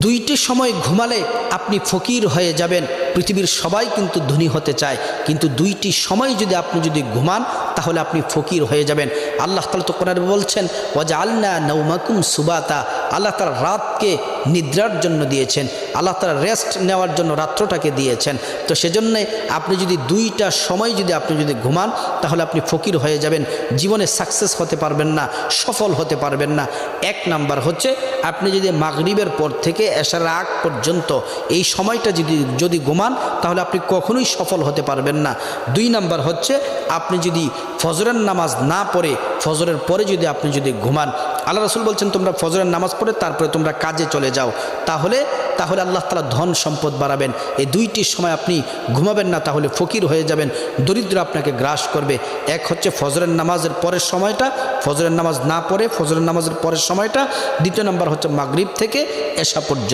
দুইটি সময় ঘুমালে আপনি ফকির হয়ে যাবেন। পৃথিবীর সবাই কিন্তু ধনী হতে চায়, কিন্তু দুইটি সময় আপনি যদি ঘুমান তাহলে আপনি ফকির হয়ে যাবেন। আল্লাহ তাআলা তো কোরআনে বলছেন ওয়াজআলনা নাওমাকুম সুবাতা, আল্লাহ তাআলা রাতকে নিদ্রার জন্য দিয়েছেন, আল্লাহ তাআলা রেস্ট নেওয়ার জন্য রাত্রটাকে দিয়েছেন। তো সেজন্যে আপনি যদি দুইটা সময় আপনি ঘুমান তাহলে আপনি ফকির হয়ে যাবেন, জীবনে সাকসেস হতে পারবেন না, সফল হতে পারবেন না। এক নাম্বার হচ্ছে আপনি যদি মাগরিবের পর থেকে এশার আগ পর্যন্ত এই সময়টা যদি ঘুমান তাহলে আপনি কখনোই সফল হতে পারবেন না। দুই নাম্বার হচ্ছে আপনি যদি ফজরের নামাজ না পড়ে ফজরের পরে আপনি ঘুমান, আল্লাহ রাসূল বলছেন তোমরা ফজরের নামাজ পড়ে তারপরে তোমরা কাজে চলে যাও, তাহলে আল্লাহ তাআলা ধন সম্পদ বাড়াবেন। এই দুইটি সময় আপনি ঘুমাবেন না তাহলে ফকির হয়ে যাবেন, দরিদ্র আপনাকে গ্রাস করবে। এক হচ্ছে ফজরের নামাজের পরের সময়টা, ফজরের নামাজ না পড়ে ফজরের নামাজের পরের সময়টা। দ্বিতীয় নাম্বার হচ্ছে মাগরিব থেকে এশা পর্যন্ত।